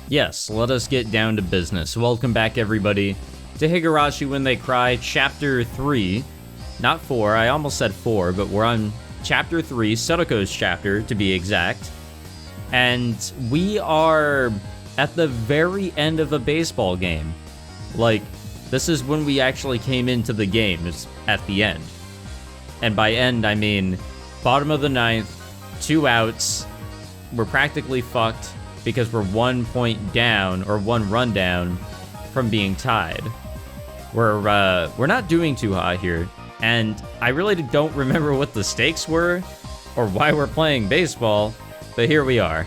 Yes, let us get down to business. Welcome back, everybody, to Higurashi When They Cry, Chapter 3. Not 4, I almost said 4, but we're on Chapter 3, Satoko's chapter, to be exact. And we are at the very end of a baseball game. Like, this is when we actually came into the game, is at the end. And by end, I mean bottom of the ninth, 2 outs. We're practically fucked because we're 1 point down, or 1 run down, from being tied. We're not doing too hot here, and I really don't remember what the stakes were, or why we're playing baseball, but here we are.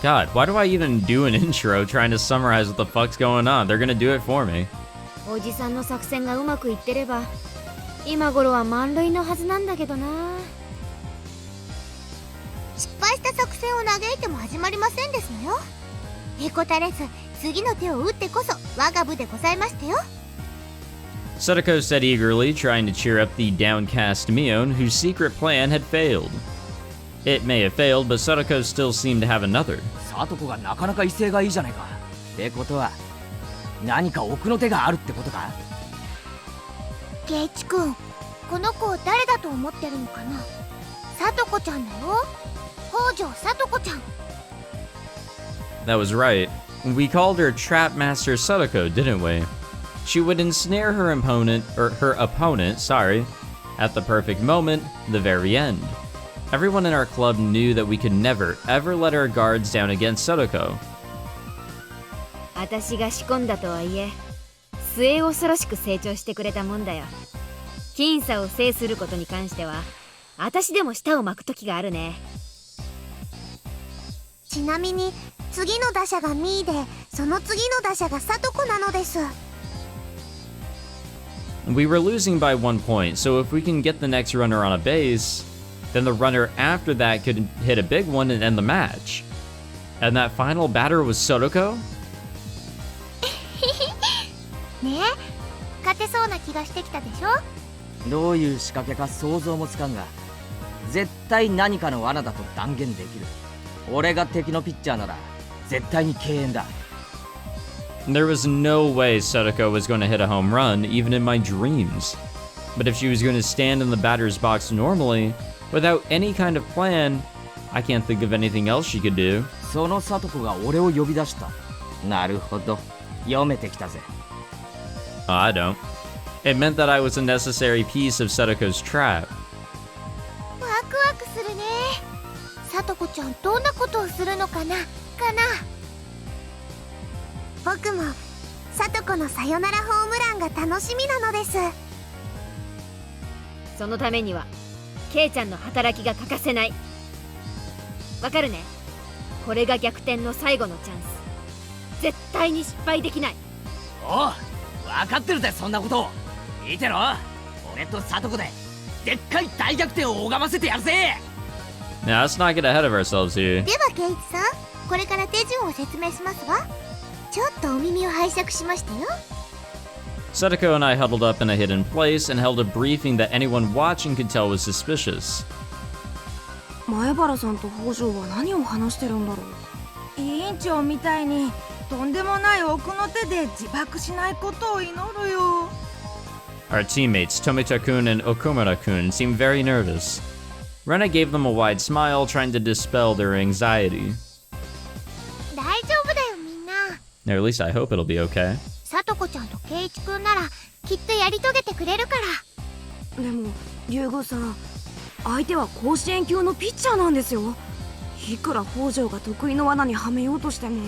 God, why do I even do an intro trying to summarize what the fuck's going on? They're gonna do it for me. おじさんの作戦がうまくいってれば今頃は満塁のはずなんだけどな。失敗した作戦を嘆いても始まりませんですのよ。へこたれず次の手を打ってこそ我が部でございましたよ。 Satoko said eagerly, trying to cheer up the downcast Mion, whose secret plan had failed. It may have failed, but Satoko still seemed to have another. サトコがなかなか威勢がいいじゃないか。ってことは何か奥の手があるってことか？ケイチ君、この子を誰だと思ってるのかな。サトコちゃんだよ。北条サトコちゃん。 That was right. We called her Trap Master Satoko, didn't we? She would ensnare her opponent, at the perfect moment, the very end. Everyone in our club knew that we could never, ever let our guards down against Satoko. 私が仕込んだとはいえ、末恐ろしく成長してくれたもんだよ。僅差を制することに関しては、私でも舌を巻く時があるね。ちなみに、次の打者がミーで、その次の打者がサトコなのです。We were losing by 1 point, so if we can get the next runner on a base, then the runner after that could hit a big one and end the match. And that final batter was Satoko? ねえ、勝てそうな気がしてきたでしょ。どういう仕掛けか想像もつかんが、絶対何かの罠だと断言できる。俺が敵のピッチャーなら絶対に敬遠だ。There was no way Satoko was going to hit a home run, even in my dreams. But if she was going to stand in the batter's box normally, without any kind of plan, I can't think of anything else she could do. そのサトコが俺を呼び出した。なるほど、読めてきたぜ。I don't. It meant that I was a necessary piece of Satoko's trap. ワクワクするね。サトコちゃんどんなことをするのかな。僕もサトコのサヨナラホームランが楽しみなのです。そのためにはケイちゃんの働きが欠かせない。わかるね。これが逆転の最後のチャンス。絶対に失敗できない。おう、分かってるぜそんなこと。見てろ、俺とサトコででっかい大逆転を拝ませてやるぜ。 Now let's not get ahead of ourselves here. ではケイチさん、これから手順を説明しますわ。ちょっとお耳を拝借しましたよ。 Satoko and I huddled up in a hidden place and held a briefing that anyone watching could tell was suspicious. 前原さんと北条は何を話してるんだろう。委員長みたいにとんでもない奥の手で自爆しないことを祈るよ。 Our teammates, Tomita-kun and Okumura-kun, seemed very nervous. Rena gave them a wide smile, trying to dispel their anxiety. 大丈夫だよみんな。Or at least I hope it'll be okay. サトコちゃんとケイチくんならきっとやり遂げてくれるから。でも龍宮さん、相手は甲子園級のピッチャーなんですよ。いくら北条が得意の罠にはめようとしても。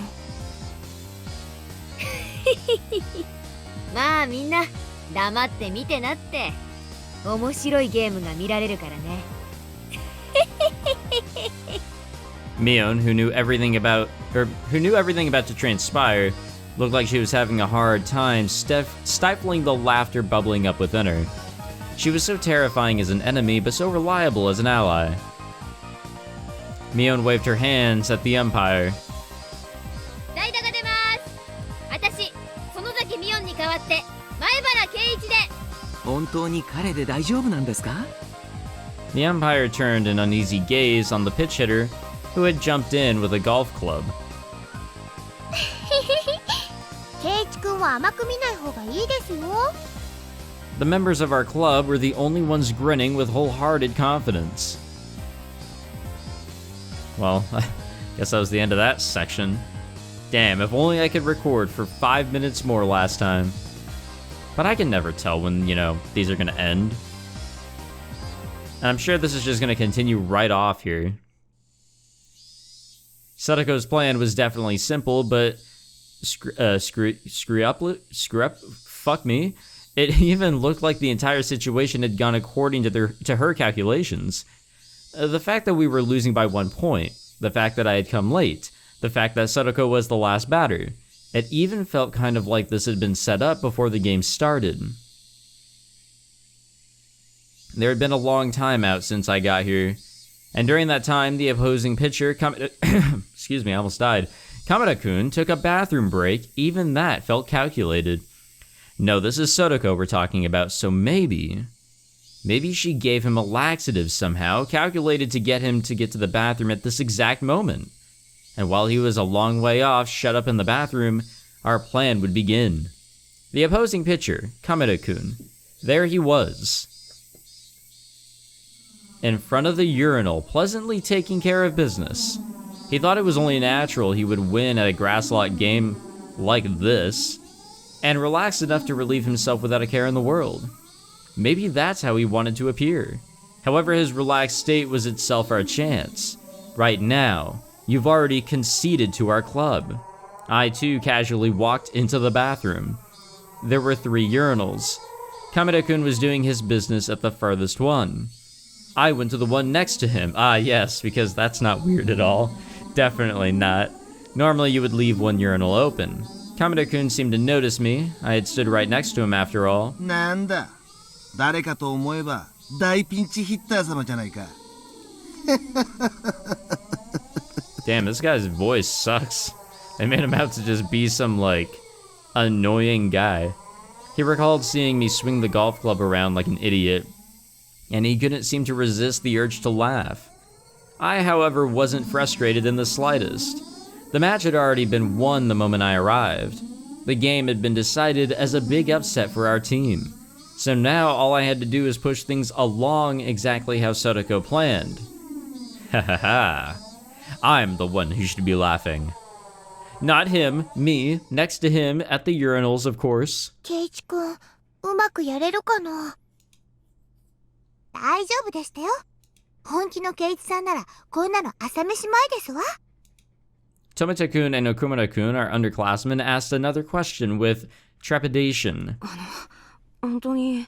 まあみんな黙って見てなって。面白いゲームが見られるからね。Mion, who knew everything about to transpire, looked like she was having a hard time stifling the laughter bubbling up within her. She was so terrifying as an enemy, but so reliable as an ally. Mion waved her hands at the umpire. 代打が出ます。私、園崎ミオンに代わって前原本当に彼で大丈夫なんですか? The umpire turned an uneasy gaze on the pitch hitter, who had jumped in with a golf club. 圭一君は甘く見ない方がいいですよ。 The members of our club were the only ones grinning with wholehearted confidence. Well, I guess that was the end of that section. Damn, if only I could record for 5 minutes more last time. But I can never tell when, these are gonna end. And I'm sure this is just gonna continue right off here. Satoko's plan was definitely simple, but fuck me. It even looked like the entire situation had gone according to her calculations. The fact that we were losing by 1 point, the fact that I had come late, the fact that Satoko was the last batter, it even felt kind of like this had been set up before the game started. There had been a long time out since I got here, and during that time, the opposing pitcher, excuse me, I almost died. Kamada-kun took a bathroom break. Even that felt calculated. No, this is Satoko we're talking about, so maybe she gave him a laxative somehow, calculated to get him to get to the bathroom at this exact moment. And while he was a long way off, shut up in the bathroom, our plan would begin. The opposing pitcher, Kamada-kun, there he was, in front of the urinal, pleasantly taking care of business. He thought it was only natural he would win at a grass lot game like this, and relaxed enough to relieve himself without a care in the world. Maybe that's how he wanted to appear. However, his relaxed state was itself our chance. Right now, you've already conceded to our club. I too casually walked into the bathroom. There were 3 urinals. Kamada-kun was doing his business at the furthest one. I went to the one next to him. Ah, yes, because that's not weird at all. Definitely not. Normally you would leave one urinal open. Kamada-kun seemed to notice me. I had stood right next to him after all. なんだ、誰かと思えば大ピンチヒッター様じゃないか。Damn, this guy's voice sucks. They made him out to just be some, annoying guy. He recalled seeing me swing the golf club around like an idiot, and he couldn't seem to resist the urge to laugh. I, however, wasn't frustrated in the slightest. The match had already been won the moment I arrived. The game had been decided as a big upset for our team. So now all I had to do was push things along exactly how Satoko planned. Ha ha ha. I'm the one who should be laughing. Not him, me, next to him at the urinals, of course. 圭一君、うまくやれるかな？大丈夫でしたよ。本気の圭一さんならこんなの朝飯前ですわ。Tomita-kun and Okumura-kun, our underclassmen, asked another question with trepidation. 本当に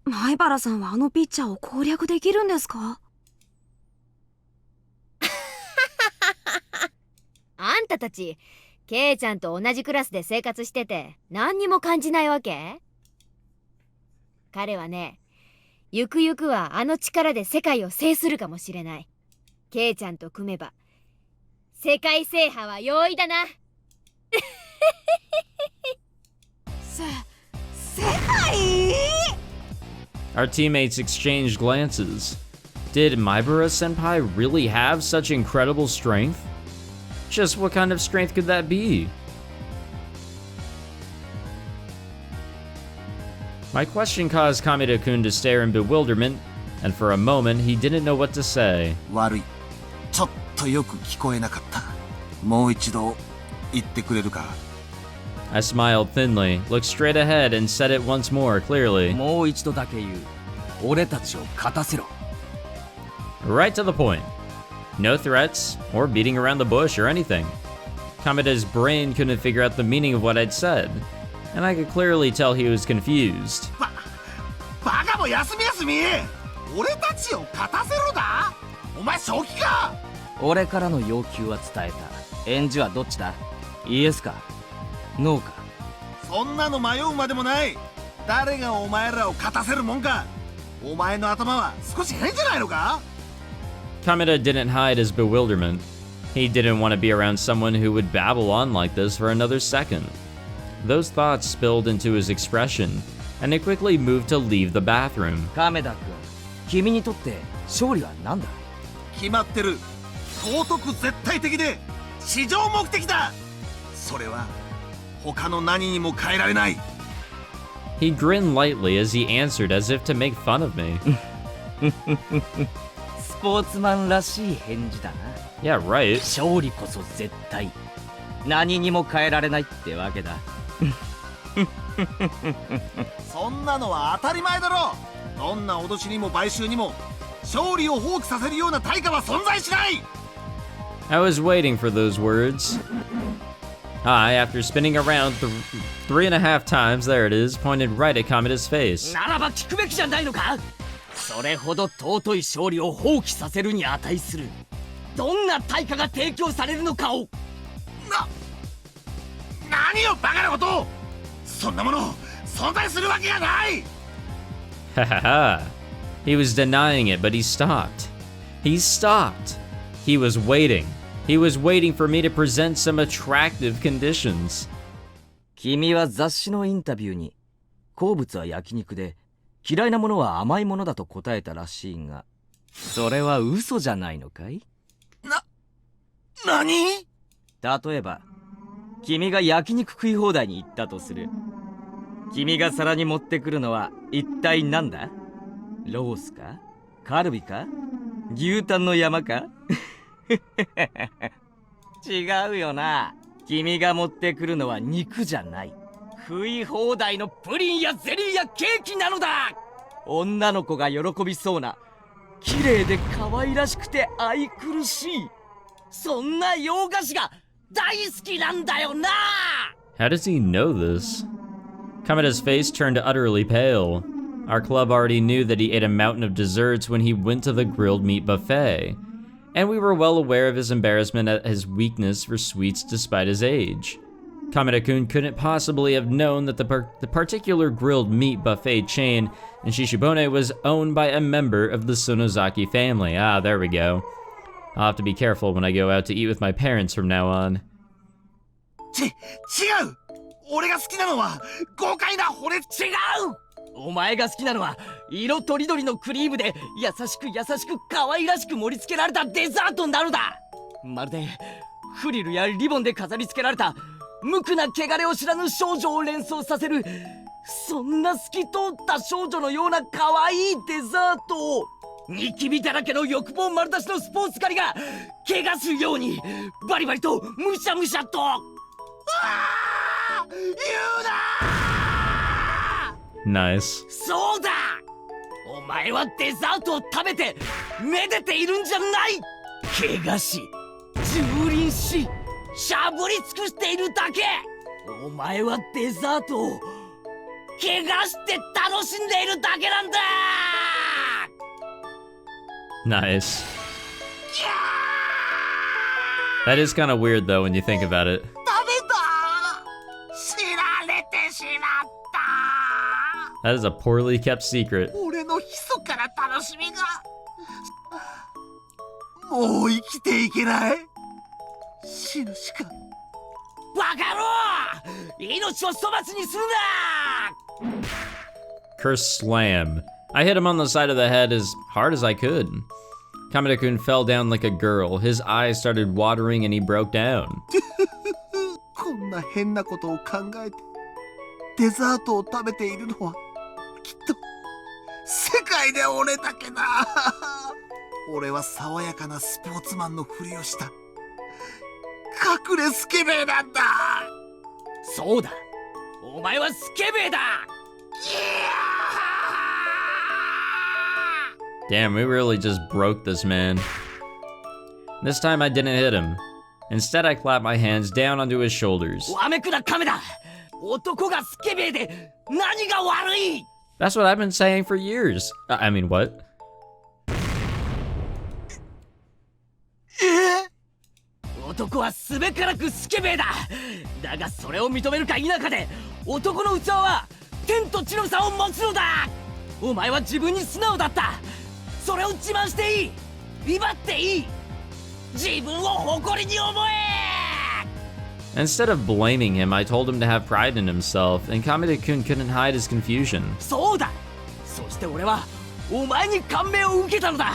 前原さんはあのピッチャーを攻略できるんですか？あんたたち、ケイちゃんと同じクラスで生活してて何にも感じないわけ？彼はね、ゆくゆくはあの力で世界を制するかもしれない。ケイちゃんと組めば世界制覇は容易だな。世界？ Our teammates exchanged glances. Did Maibara-senpai really have such incredible strength? Just what kind of strength could that be? My question caused Kameda-kun to stare in bewilderment, and for a moment he didn't know what to say. 悪い。ちょっとよく聞こえなかった。もう一度言ってくれるか。I smiled thinly, looked straight ahead, and said it once more clearly. もう一度だけ言う。俺たちを勝たせろ。 Right to the point. No threats, or beating around the bush or anything. Kameda's brain couldn't figure out the meaning of what I'd said, and I could clearly tell he was confused. バカも休み休み。俺たちを勝たせろだ。お前正気か。俺からの要求は伝えた。返事はどっちだ？イエスかノーか。そんなの迷うまでもない。誰がお前らを勝たせるもんか。お前の頭は少し変じゃないのか。 Kameda didn't hide his bewilderment. He didn't want to be around someone who would babble on like this for another second. Those thoughts spilled into his expression. and they quickly moved to leave the bathroom. 亀田君、君にとって勝利は何だ？決まってる。尊く絶対的で至上目的だ。それは他の何にも変えられない。 He grinned lightly as he answered as if to make fun of me. スポーツマンらしい返事だな。Yeah, right. 勝利こそ絶対。何にも変えられないってわけだ。そんなのは当たり前だろ。どんな脅しにも買収にも勝利を放棄させるような対価は存在しない。 I was waiting for those words. I, after spinning around 3.5 times, there it is, pointed right at Kameda's face. ならば聞くべきじゃないのか？それほど尊い勝利を放棄させるに値するどんな対価が提供されるのかを。何をバカなことを。そんなもの存在するわけがない。 Hahaha. He was denying it, but he stopped. He stopped. He was waiting. He was waiting for me to present some attractive conditions. 君は雑誌のインタビューに好物は焼肉で嫌いなものは甘いものだと答えたらしいが、それは嘘じゃないのかい？何？例えば君が焼肉食い放題に行ったとする。君が皿に持ってくるのは一体何だ？ロースか？カルビか？牛タンの山か？違うよな。君が持ってくるのは肉じゃない。食い放題のプリンやゼリーやケーキなのだ。女の子が喜びそうな綺麗で可愛らしくて愛くるしいそんな洋菓子が大好きなんだよな。 How does he know this? Kameda's face turned utterly pale. Our club already knew that he ate a mountain of desserts when he went to the grilled meat buffet, and we were well aware of his embarrassment at his weakness for sweets despite his age. Kameda-kun couldn't possibly have known that the particular grilled meat buffet chain in Shishibone was owned by a member of the Sonozaki family. Ah, there we go. I'll have to be careful when I go out to eat with my parents from now on. 違う。俺が好きなのは豪快な骨。違う。お前が好きなのは色とりどりのクリームで優しく優しく可愛らしく盛り付けられたデザートなのだ。まるでフリルやリボンで飾り付けられた無垢な汚れを知らぬ少女を連想させるそんな透き通った少女のような可愛いデザートをニキビだらけの欲望丸出しのスポーツ狩りが怪我するようにバリバリとむしゃむしゃと。言うな。 Nice. そうだ。お前はデザートを食べてめでているんじゃない。怪我し蹂躙ししゃぶり尽くしているだけ。お前はデザートを怪我して楽しんでいるだけなんだ。 Nice. That is kind of weird though when you think about it. 食べた。知られてしまった。 That is a poorly kept secret. 俺の密かな楽しみがもう生きていけない。死ぬしか。バカ野郎。命を粗末にするな。 Curse slam. I hit him on the side of the head as hard as I could. Kameda-kun fell down like a girl. His eyes started watering and he broke down. こんな変なことを考えてデザートを食べているのはきっと世界で俺だけだ。俺は爽やかなスポーツマンのふりをした隠れスケベなんだ。そうだ。お前はスケベだ。 Damn, we really just broke this man. This time I didn't hit him. Instead, I clapped my hands down onto his shoulders. わめくなカメだ。男がスケベで何が悪い。 That's what I've been saying for years. I mean, what? 男はすべからくスケベだ。だがそれを認めるか否かで男の器は天と地の差を持つのだ。お前は自分に素直だった。それを自慢していい。威張っていい。自分を誇りに思え。Instead of blaming him, I told him to have pride in himself, and Kameda-kun couldn't hide his confusion. そうだ。そして俺はお前に感銘を受けたのだ。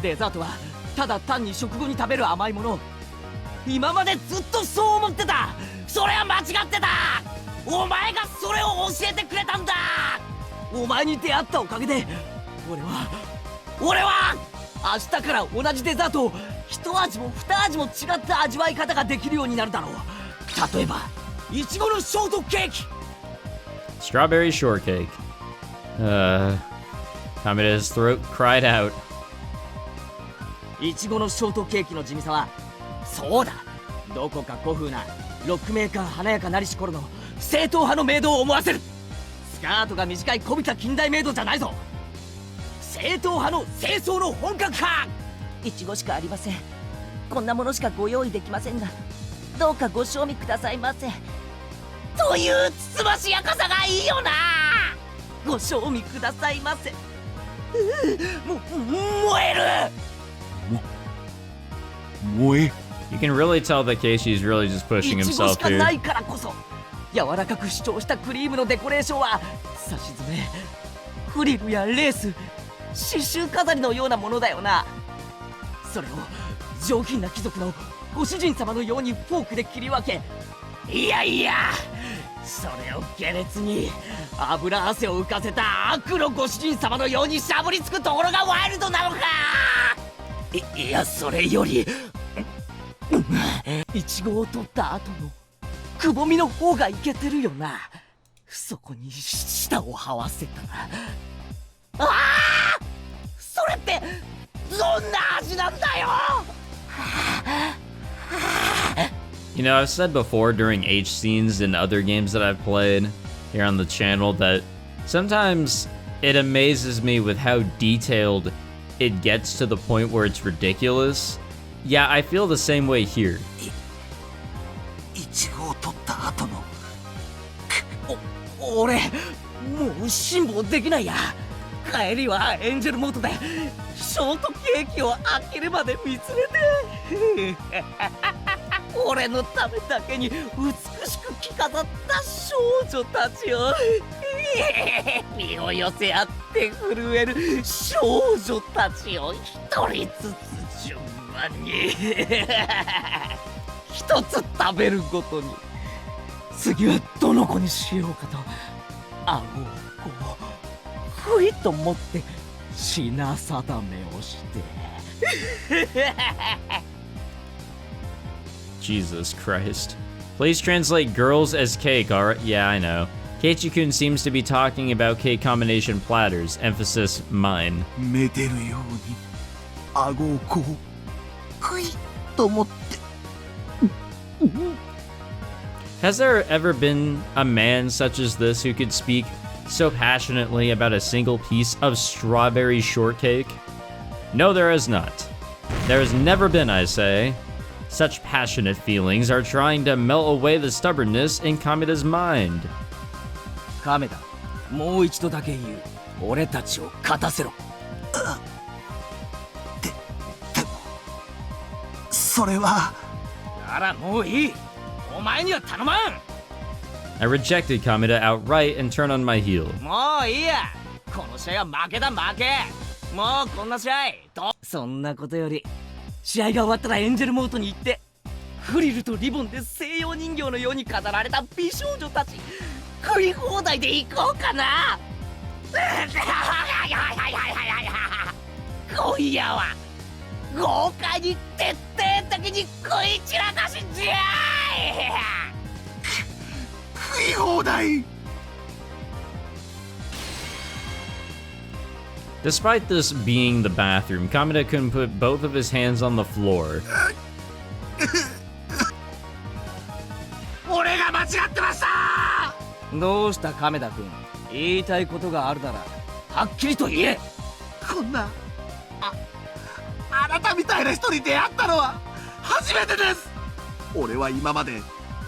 デザートはただ単に食後に食べる甘いもの。今までずっとそう思ってた。それは間違ってた。お前がそれを教えてくれたんだ。お前に出会ったおかげで俺は明日から同じデザートを一味も二味も違った味わい方ができるようになるだろう。例えばいちごのショートケーキ。 Strawberry shortcake. Kameda's throat cried out. いちごのショートケーキの地味さは、そうだ、どこか古風なロックメーカー華やかなりし頃の正統派のメイドを思わせる。スカートが短いこびた近代メイドじゃないぞ。正統派の清掃の本格派。いちごしかありません。こんなものしかご用意できませんが、どうかご賞味くださいませ。というつつましやかさがいいよな。ご賞味くださいませ。燃える。燃え You can really tell that Keishi's really just pushing いちごし himself かな here. いからこそ柔らかく主張したクリームのデコレーションは、さしずめ、フリルやレース、刺繍飾りのようなものだよな。それを上品な貴族のご主人様のようにフォークで切り分け、いやいや、それを下劣に油汗を浮かせた悪のご主人様のようにしゃぶりつくところがワイルドなのか。いや、それよりイチゴを取った後のくぼみの方がイケてるよな。そこに舌を這わせたら、ああ、それってどんな味なんだよ。You know, I've said before during H scenes in other games that I've played here on the channel that sometimes it amazes me with how detailed it gets to the point where it's ridiculous. Yeah, I feel the same way here. いちごを取った後の俺もう辛抱できないや。帰りはエンジェルモートでショートケーキを開けるまで見つめて俺のためだけに美しく着飾った少女たちを身を寄せ合って震える少女たちを一人ずつ順番に一つ食べるごとに、次はどの子にしようかと顎をこうふいと持って品定めをしてJesus Christ. Please translate girls as cake, alright? Yeah, I know. Keiichi-kun seems to be talking about cake combination platters, emphasis mine. めでるように顎をこうクイッと持って Has there ever been a man such as this who could speak so passionately about a single piece of strawberry shortcake? No, there has not. There has never been, I say. Such passionate feelings are trying to melt away the stubbornness in Kameda's mind. 亀田、もう一度だけ言う。俺たちを勝たせろ。でもそれはならもういい。お前には頼まん。 I rejected Kameda outright and turned on my heel. もういいや。この試合は負けだ負け。もうこんな試合と。そんなことより試合が終わったらエンジェルモートに行ってフリルとリボンで西洋人形のように飾られた美少女たち食い放題で行こうかな。今夜は豪快に徹底的に食い散らかしじゃい。食い放題 Despite this being the bathroom, Kameda-kun put both of his hands on the floor. 俺が間違ってました。どうした亀田君、言いたいことがあるならはっきりと言え。こんなあなたみたいな人に出会ったのは初めてです。俺は今まで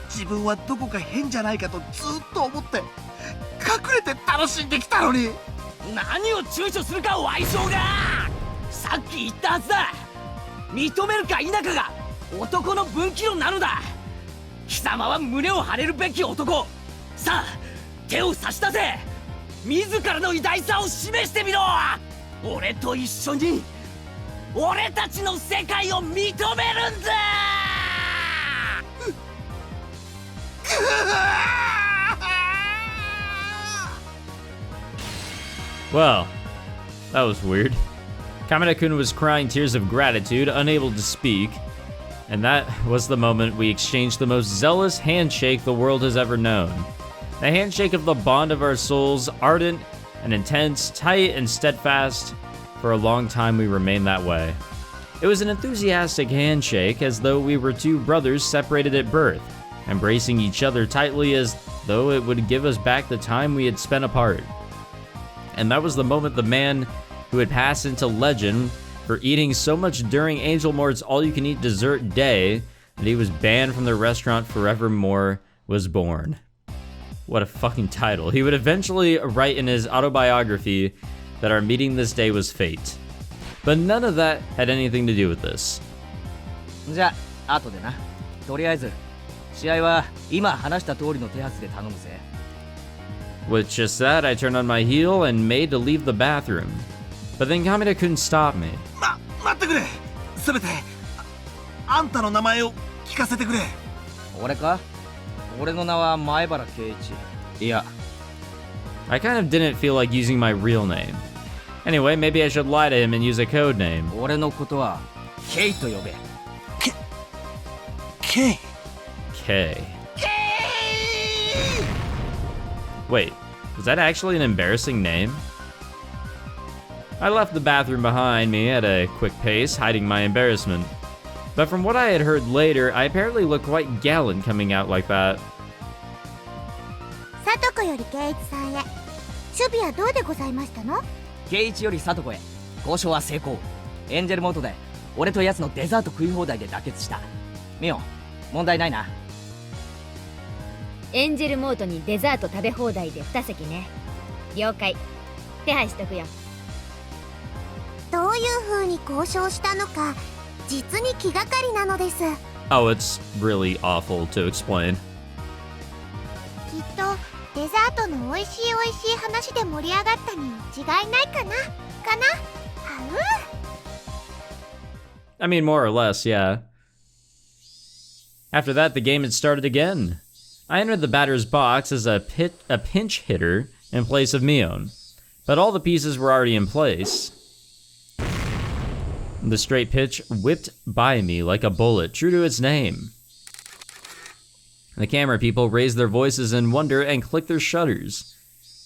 自分はどこか変じゃないかとずっと思って隠れて楽しんできたのに。何を躊躇するか矮小が。さっき言ったはずだ。認めるか否かが男の分岐路なのだ。貴様は胸を張れるべき男。さあ手を差し出せ。自らの偉大さを示してみろ。俺と一緒に俺たちの世界を認めるんだ。Well, that was weird. Kameda-kun was crying tears of gratitude, unable to speak, and that was the moment we exchanged the most zealous handshake the world has ever known. The handshake of the bond of our souls, ardent and intense, tight and steadfast. For a long time we remained that way. It was an enthusiastic handshake, as though we were two brothers separated at birth, embracing each other tightly as though it would give us back the time we had spent apart. And that was the moment the man who had passed into legend for eating so much during Angel Mort's all-you-can-eat dessert day that he was banned from the restaurant forevermore was born. What a fucking title. He would eventually write in his autobiography that our meeting this day was fate. But none of that had anything to do with this. じゃあ後でな。とりあえず試合は今話した通りの手はずで頼むぜ。With just that, I turned on my heel and made to leave the bathroom. But then Kameda couldn't stop me. 待ってくれ。せめてあんたの名前を聞かせてくれ。俺か？俺の名は前原圭一。いや。I kind of didn't feel like using my real name. Anyway, maybe I should lie to him and use a code name. 俺のことはケイと呼べ。ケイ。K. Wait, was that actually an embarrassing name? I left the bathroom behind me at a quick pace, hiding my embarrassment. But from what I had heard later, I apparently looked quite gallant coming out like that. サトコより圭一さんへ。守備はどうでございましたの？圭一よりサトコへ。交渉は成功。エンジェルモートで俺とヤスのデザート食い放題で妥結した。ミオ、問題ないな。エンジェルモートにデザート食べ放題で2席ね。了解。手配しとくよ。どういう風に交渉したのか、実に気がかりなのです。Oh, it's really awful to explain. きっとデザートの美味しい話で盛り上がったに違いないかな。I mean, more or less, yeah. After that, the game had started again. I entered the batter's box as a pinch hitter in place of Mion, but all the pieces were already in place. The straight pitch whipped by me like a bullet, true to its name. The camera people raised their voices in wonder and clicked their shutters.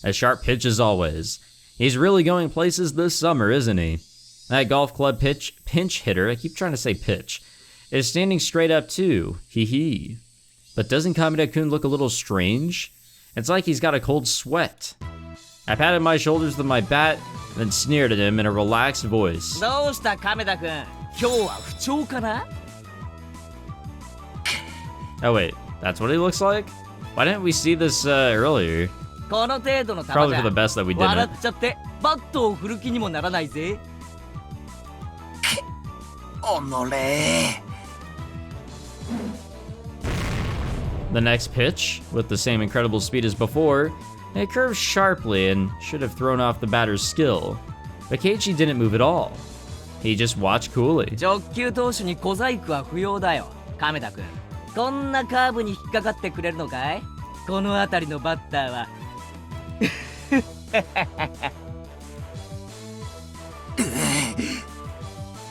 A sharp pitch as always. He's really going places this summer, isn't he? That golf club pinch hitter, I keep trying to say pitch, is standing straight up too, hee hee. But doesn't Kameda-kun look a little strange? It's like he's got a cold sweat. I patted my shoulders with my bat, then sneered at him in a relaxed voice. どうした亀田君？今日は不調かな？ Oh wait, that's what he looks like? Why didn't we see this earlier? この程度の球 Probably じゃ for the best that we 笑 didn't. っちゃってバットを振る気にもならないぜ。おのれ。 The next pitch, with the same incredible speed as before, it curved sharply and should have thrown off the batter's skill. But Keiichi didn't move at all. He just watched coolly. 直球投手に小細工は不要だよ、亀田君。こんなカーブに引っかかってくれるのかい？この辺りのバッターは。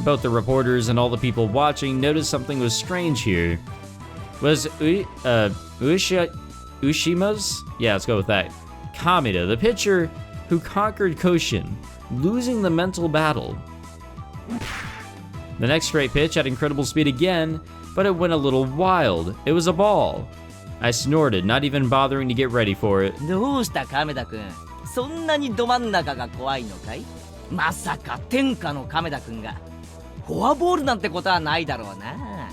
Both the reporters and all the people watching noticed something was strange here. Was Ushima's? Yeah, let's go with that. Kameda, the pitcher who conquered Koshin, losing the mental battle. The next straight pitch had incredible speed again, but it went a little wild. It was a ball. I snorted, not even bothering to get ready for it. どうした亀田君？そんなにど真ん中が怖いのかい？まさか天下の亀田君がフォアボールなんてことはないだろうな。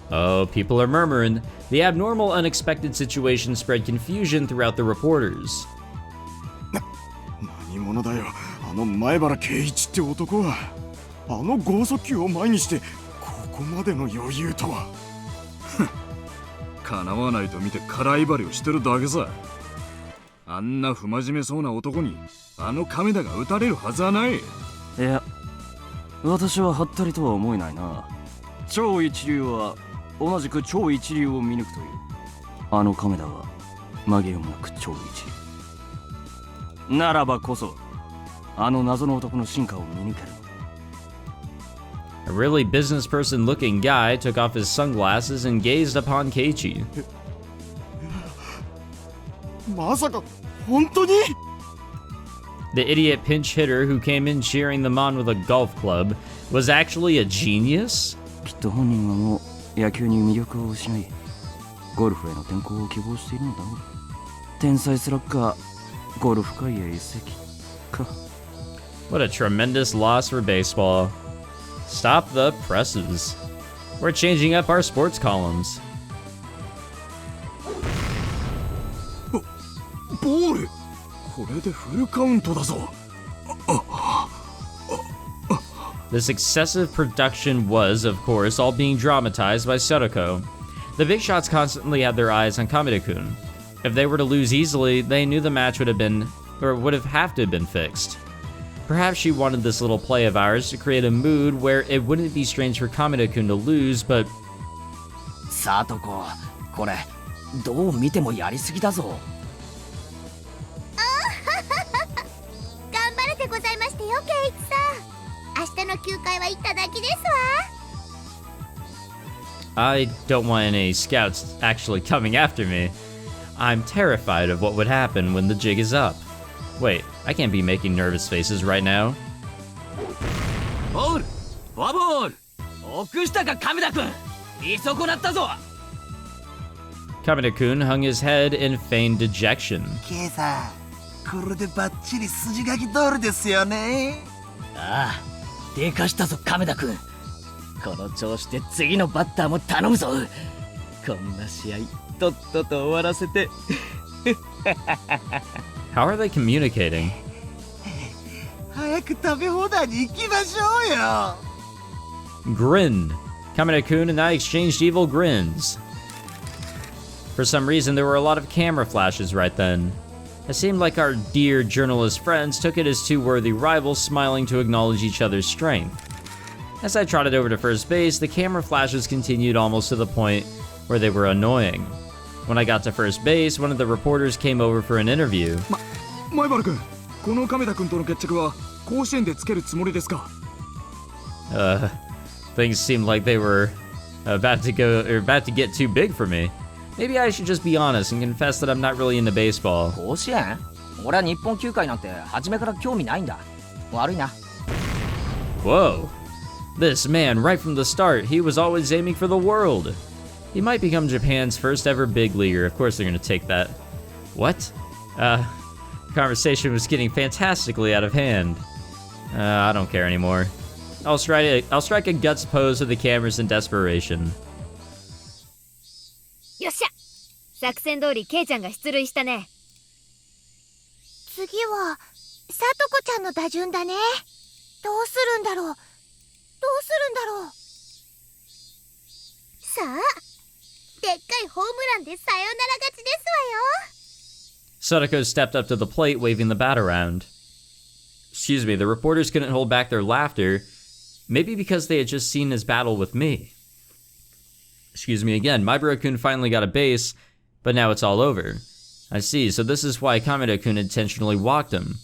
Oh, people are murmuring. The abnormal, unexpected situation spread confusion throughout the reporters. 何者だよ、あの前原圭一って男は。あの剛速球を前にしてここまでの余裕とは。叶わないと見て空威張りをしてるだけさ。あんな不真面目そうな男にあの亀田が撃たれるはずはない。いや、私ははったりとは思えないな。超一流は同じく超一流を見抜くという。あの亀田は紛れもなく超一流ならばこそ、あの謎の男の進化を見抜ける。A really business person looking guy took off his sunglasses and gazed upon Keiichi. まさか本当に？ The idiot pinch hitter who came in cheering them on with a golf club was actually a genius? きっと本人はもう野球に魅力を失い、ゴルフへの転向を希望しているのだろう。天才スラッガー、ゴルフ界へ移籍か。What a tremendous loss for baseball. Stop the presses. We're changing up our sports columns. ボール。これでフルカウントだぞ。This excessive production was, of course, all being dramatized by Satoko. The big shots constantly had their eyes on Kameda-kun. If they were to lose easily, they knew the match would have to have been fixed. Perhaps she wanted this little play of ours to create a mood where it wouldn't be strange for Kameda-kun to lose, but... サトコ、これどう見てもやりすぎだぞ。頑張れてございましたよ、ケイチさん。明日の休会はいただきですわ。 I don't want any scouts actually coming after me. I'm terrified of what would happen when the jig is up. Wait, I can't be making nervous faces right now. ボール、フォアボール。臆したか亀田君、見損なったぞ。Kameda-kun hung his head in feigned dejection. ケイさん、これでバッチリ筋書き通りですよね。ああ、でかしたぞ亀田君。この調子で次のバッターも頼むぞ。こんな試合とっとと終わらせて。How are they communicating? 早く食べ放題に行きましょうよ。Grin. Kameda-kun and I exchanged evil grins. For some reason, there were a lot of camera flashes right then. It seemed like our dear journalist friends took it as two worthy rivals smiling to acknowledge each other's strength. As I trotted over to first base, the camera flashes continued almost to the point where they were annoying. When I got to first base, one of the reporters came over for an interview. 前原君、この亀田君との決着は甲子園でつけるつもりですか？ Things seemed like they were about to get too big for me. Maybe I should just be honest and confess that I'm not really into baseball. 甲子園？俺は日本球界なんて初めから興味ないんだ。悪いな。Whoa. This man, right from the start, he was always aiming for the world. He might become Japan's first ever big leaguer. Of course they're gonna take that. What? Conversation was getting fantastically out of hand. I don't care anymore. I'll strike a guts pose with the cameras in desperation. よっしゃ、作戦通りケイちゃんが出塁したね。次はさとこちゃんの打順だね。どうするんだろう。どうするんだろう。さあ、でっかいホームランでサヨナラ勝ちですわよ。 Satoko stepped up to the plate, waving the bat around. Excuse me, the reporters couldn't hold back their laughter, maybe because they had just seen his battle with me. Excuse me again, Maibara-kun finally got a base, but now it's all over. I see, so this is why Kameda-kun intentionally walked him.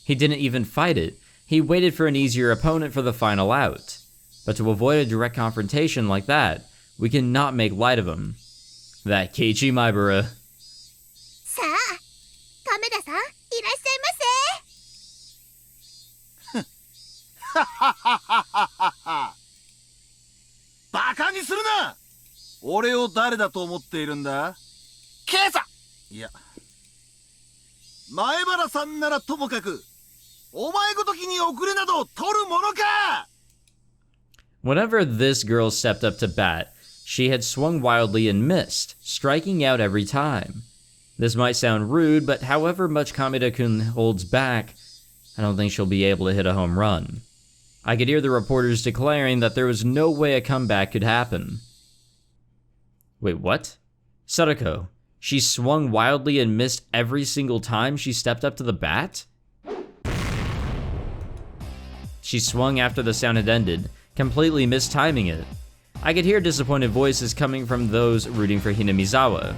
He didn't even fight it. He waited for an easier opponent for the final out. But to avoid a direct confrontation like that, we cannot make light of him. That Keiichi Maibara. さあ、亀田さん、いらっしゃいませ。バカにするな。俺を誰だと思っているんだ？ケイさん。いや、前原さんならともかく、お前ごときに遅れなど取るものか。 Whenever this girl stepped up to bat, she had swung wildly and missed, striking out every time. This might sound rude, but however much Kameda-kun holds back, I don't think she'll be able to hit a home run. I could hear the reporters declaring that there was no way a comeback could happen. Wait, what? Satoko, she swung wildly and missed every single time she stepped up to the bat? She swung after the sound had ended, completely mistiming it. I could hear disappointed voices coming from those rooting for Hinamizawa.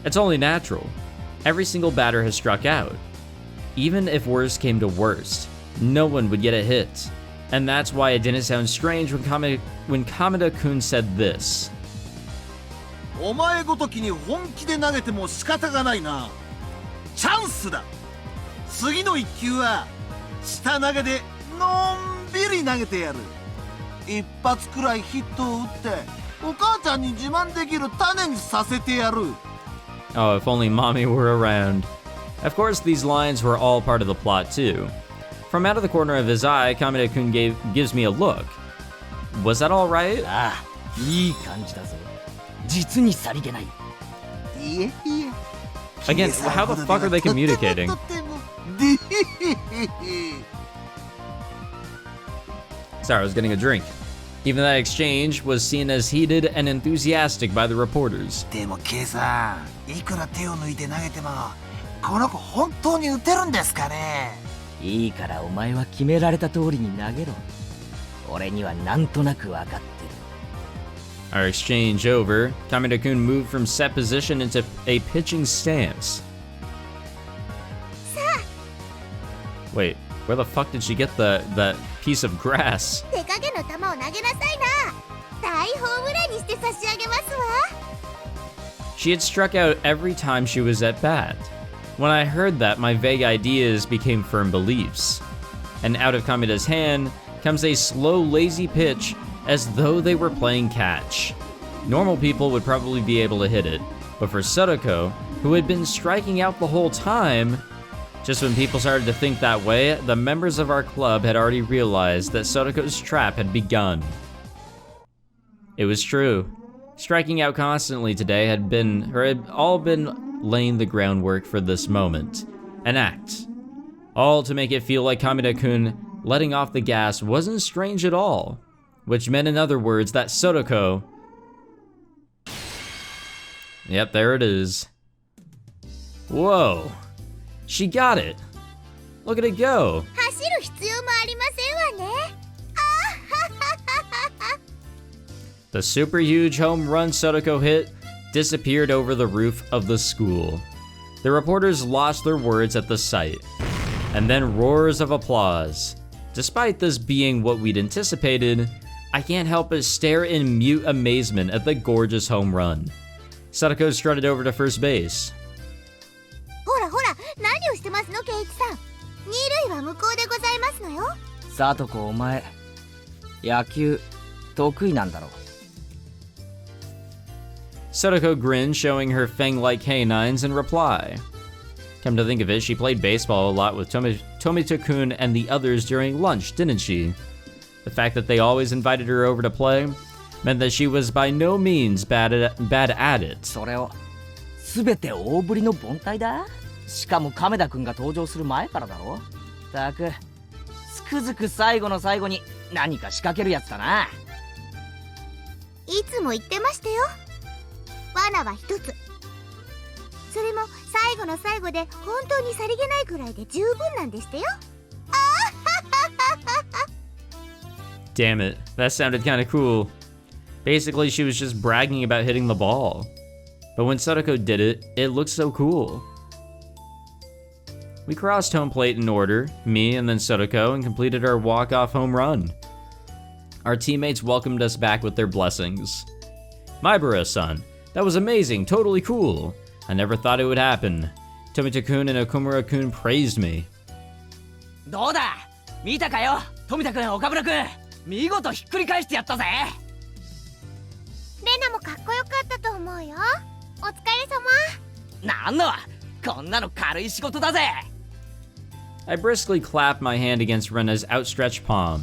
It's only natural. Every single batter has struck out. Even if worst came to worst, no one would get a hit. And that's why it didn't sound strange when Kameda-kun said this. お前ごときに本気で投げても仕方がないな。チャンスだ。次の一球は下投げでのんびり投げてやる。一発くらいヒットを打ってお母ちゃんに自慢できる種にさせてやる。 Oh, if only mommy were around. Of course, these lines were all part of the plot too. From out of the corner of his eye, Kameda-kun gives me a look. Was that all right? ああ、いい感じだぞ。実にさりげない。いえいえ。 Again, how the fuck are they communicating? Sorry, I was getting a drink. Even that exchange was seen as heated and enthusiastic by the reporters. でも K さん、いくら手を抜いて投げてもこの子本当に打てるんですかね。いいからお前は決められた通りに投げろ。俺にはなんとなく分かってる。 Our exchange over, Kameda-kun moved from set position into a pitching stance. Wait, where the fuck did she get that piece of grass? 手加減の球を投げなさいな。大ホームランにして差し上げますわ。 She had struck out every time she was at bat. When I heard that, my vague ideas became firm beliefs. And out of Kameda's hand comes a slow, lazy pitch as though they were playing catch. Normal people would probably be able to hit it, but for Satoko, who had been striking out the whole time, just when people started to think that way, the members of our club had already realized that Satoko's trap had begun. It was true. Striking out constantly today had all been laying the groundwork for this moment. An act. All to make it feel like Kameda-kun letting off the gas wasn't strange at all. Which meant, in other words, that Satoko... Yep, there it is. Whoa. She got it. Look at it go. 走る必要もありませんわね。 The super huge home run Satoko hit disappeared over the roof of the school. The reporters lost their words at the sight, and then roars of applause. Despite this being what we'd anticipated, I can't help but stare in mute amazement at the gorgeous home run. Satoko strutted over to first base. ほらほら、何をしてますの、ケイチさん。二塁は向こうでございますのよ。サトコ、お前野球得意なんだろ。 Satoko grinned, showing her fang-like canines in reply. Come to think of it, she played baseball a lot with Tomita-kun and the others during lunch, didn't she? The fact that they always invited her over to play meant that she was by no means bad at it. それを全て大振りの凡退だ。しかも亀田くんが登場する前からだろ。たくつくづく最後の最後に何か仕掛けるやつだな。いつも言ってましたよ。罠は一つ。それも最後の最後で本当にさりげないくらいで十分なんでしたよ。Damn it, that sounded kinda cool. Basically, she was just bragging about hitting the ball. But when Satoko did it, it looked so cool. We crossed home plate in order, me and then Satoko, and completed our walk-off home run. Our teammates welcomed us back with their blessings. Maibara-san, that was amazing, totally cool. I never thought it would happen. Tomita-kun and Okumura-kun praised me. どうだ見たかよ富田くん岡村くん見事ひっくり返してやったぜ。レナもかっこよかったと思うよ。お疲れ様。なんのこんなの軽い仕事だぜ。I briskly clapped my hand against Rena's outstretched palm.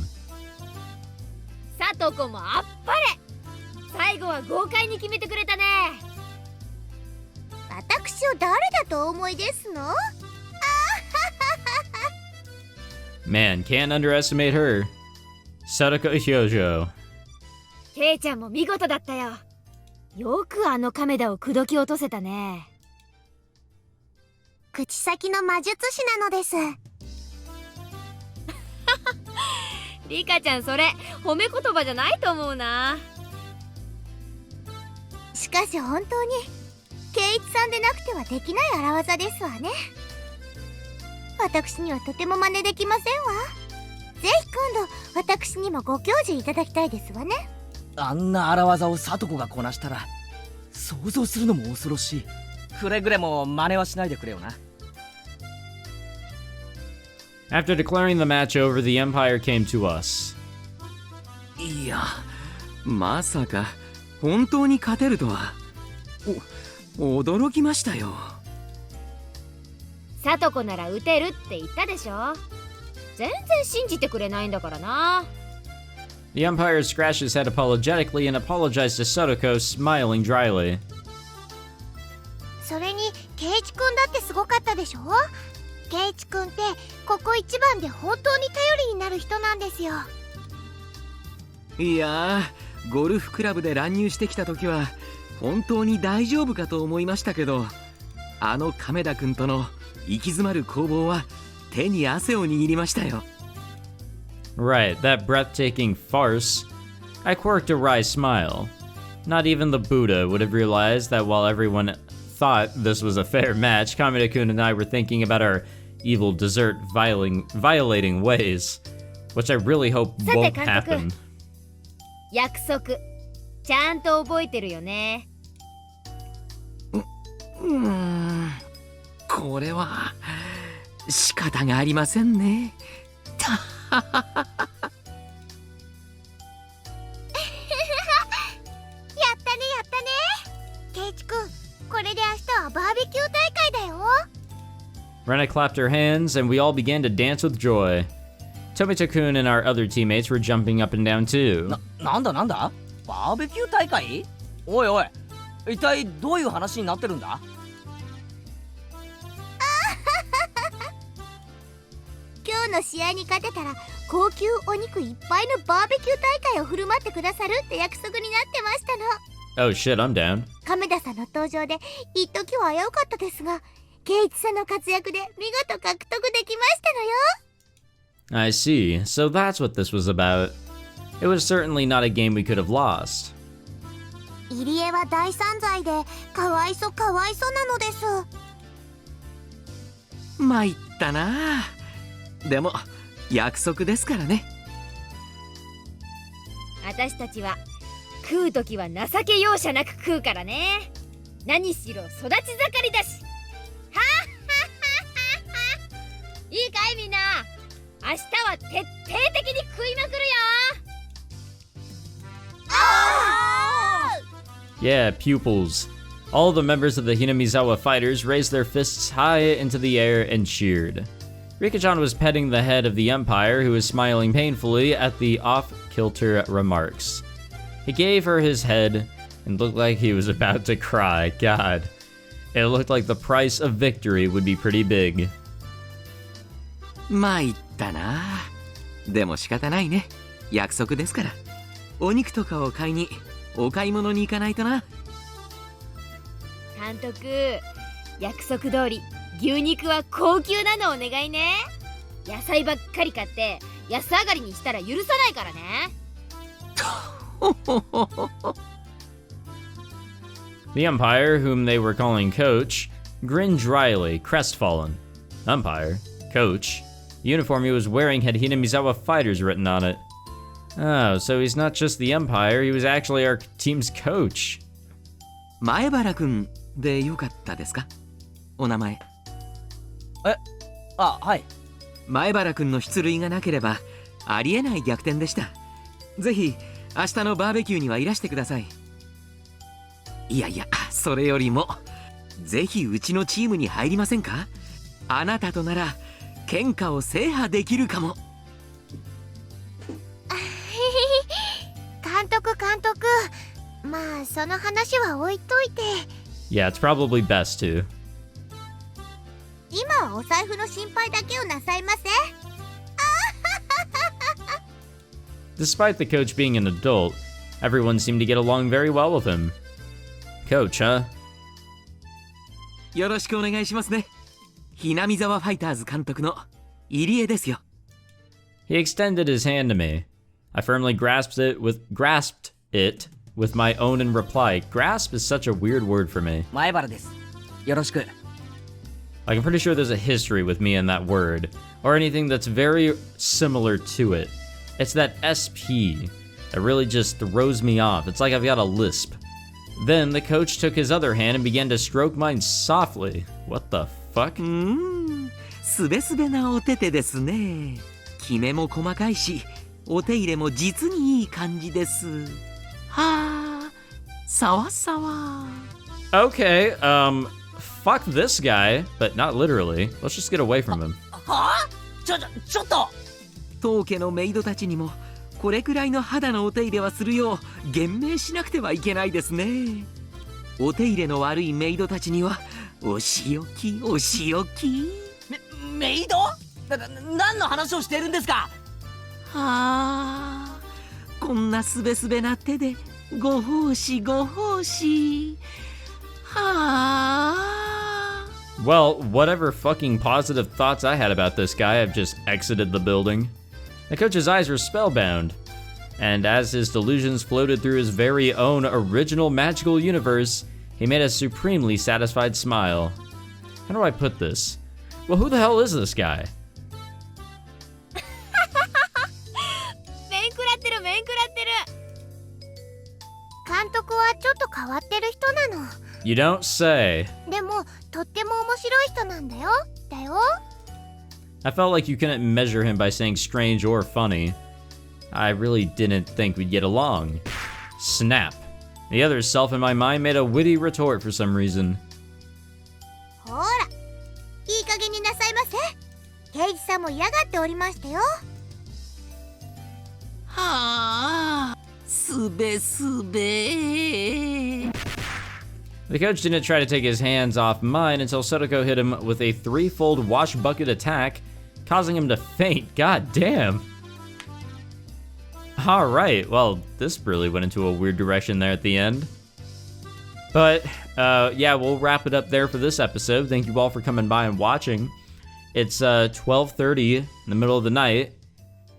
佐藤子もあっぱれ。最後は豪快に決めてくれたね。私を誰だとお思いですの？ Man, can't underestimate her. Satoko Hyojo. ケイちゃんも見事だったよ。よくあの亀田を口説き落とせたね。口先の魔術師なのです。リカちゃん、それ褒め言葉じゃないと思うな。しかし本当に圭一さんでなくてはできない荒技ですわね。私にはとても真似できませんわ。ぜひ今度私にもご教授いただきたいですわね。あんな荒技を聡子がこなしたら想像するのも恐ろしい。くれぐれも真似はしないでくれよな。After declaring the match over, the Empire came to us. いや、まさか本当に勝てるとは。驚きましたよ。サトコなら打てるって言ったでしょ。全然信じてくれないんだからな。The Empire scratched his head apologetically and apologized to Satoko, smiling dryly. それに圭一くんだってすごかったでしょ。圭一くんってここ一番で本当に頼りになる人なんですよ。いやー、ゴルフクラブで乱入してきた時は本当に大丈夫かと思いましたけど、あの亀田くんとの行き詰まる攻防は手に汗を握りましたよ。Right, that breathtaking farce. I quirked a wry smile. Not even the Buddha would have realized that while everyone thought this was a fair match, Kameda-kun and I were thinking about our evil dessert violating ways, which I really hope won't happen. 約束ちゃんと覚えてるよね。これは仕方がありませんね。やったねやったね。圭一くん、これで明日はバーベキュー大会だよ。Rena clapped her hands, and we all began to dance with joy. Tomita-kun and our other teammates were jumping up and down too. なんだバーベキュー大会？おいおい、一体どういう話になってるんだ？今日の試合に勝てたら高級お肉いっぱいのバーベキュー大会を振る舞ってくださるって約束になってましたの。 Oh shit, I'm down. 亀田さんの登場で一時は危うかったですが、圭一さんの活躍で見事獲得できましたのよ。I see. So that's what this was about. It was certainly not a game we could have lost. 入江は大散財でかわいそなのです。参ったな。でも約束ですからね。私たちは食うときは情け容赦なく食うからね。何しろ育ち盛りだし。はっいいかいみんな、明日は徹底的に食いまくるよ。Yeah, pupils. All the members of the Hinamizawa fighters raised their fists high into the air and cheered. Rika-chan was petting the head of the Empire, who was smiling painfully at the off-kilter remarks. He gave her his head and looked like he was about to cry. God. It looked like the price of victory would be pretty big. 参ったな。でも仕方ないね。約束ですから。お肉とかを買いにお買い物に行かないとな。監督、約束通り牛肉は高級なのお願いね。野菜ばっかり買って安上がりにしたら許さないからね。The umpire, whom they were calling Coach, grinned dryly, crestfallen. Umpire? Coach? The uniform he was wearing had Hinamizawa Fighters written on it. Oh, so he's not just the umpire, he was actually our team's coach. 前原くんでよかったですか？お名前。はい。前原くんの出塁がなければありえない逆転でした。ぜひ明日のバーベキューにはいらしてください。いやいや、それよりもぜひうちのチームに入りませんか？あなたとなら喧嘩を制覇できるかも。監督、まあその話は置いといて。Yeah, it's probably best to. 今はお財布の心配だけをなさいませ。Despite the coach being an adult, everyone seemed to get along very well with him. Coach, huh? よろしくお願いしますね。Hinamizawa Fighters 監督の入江ですよ。He extended his hand to me. I firmly grasped it with my own and replied. Grasp is such a weird word for me. 前原です。よろしく。 Like, I'm pretty sure there's a history with me and that word, or anything that's very similar to it. It's that SP that really just throws me off. It's like I've got a lisp. Then the coach took his other hand and began to stroke mine softly. What the fuck? すべすべなお手手ですね。決めも細かいし、お手入れも実にいい感じです。はあ、さわさわ。Okay, fuck this guy, but not literally. Let's just get away from him. はあ？ちょっと！当家のメイドたちにもこれくらいの肌のお手入れはするよう厳命しなくてはいけないですね。お手入れの悪いメイドたちにはお仕置き。メイド？何の話をしてるんですか？はあ、こんなすべすべな手でご奉仕。はあ。 Well, whatever fucking positive thoughts I had about this guy, I've just exited the building. The coach's eyes were spellbound, and as his delusions floated through his very own original magical universe, he made a supremely satisfied smile. How do I put this? Well, who the hell is this guy? 面食らってる。監督はちょっと変わってる人なの。 You don't say. でもとっても面白い人なんだよ。I felt like you couldn't measure him by saying strange or funny. I really didn't think we'd get along. Snap. The other self in my mind made a witty retort for some reason. ほら、いい加減になさいませ。刑事さんも嫌がっておりましたよ。はあ、すべすべ。 The coach didn't try to take his hands off mine until Satoko hit him with a threefold wash bucket attack, causing him to faint. God damn. Alright, well, this really went into a weird direction there at the end. But, yeah, we'll wrap it up there for this episode. Thank you all for coming by and watching. It's 12:30 in the middle of the night,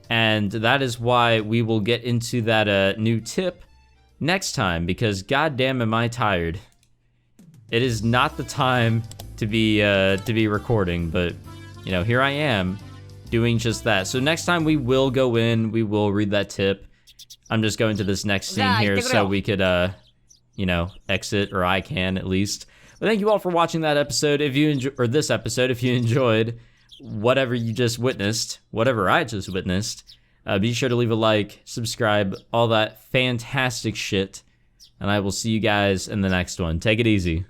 and that is why we will get into that new tip next time, because goddamn am I tired. It is not the time to be recording, but you know, here I am doing just that. So next time we will go in, we will read that tip. I'm just going to this next scene here so we could you know, exit, or I can at least. But thank you all for watching that episode. If you this episode, if you enjoyed whatever you just witnessed, whatever I just witnessed, be sure to leave a like, subscribe, all that fantastic shit. And I will see you guys in the next one. Take it easy.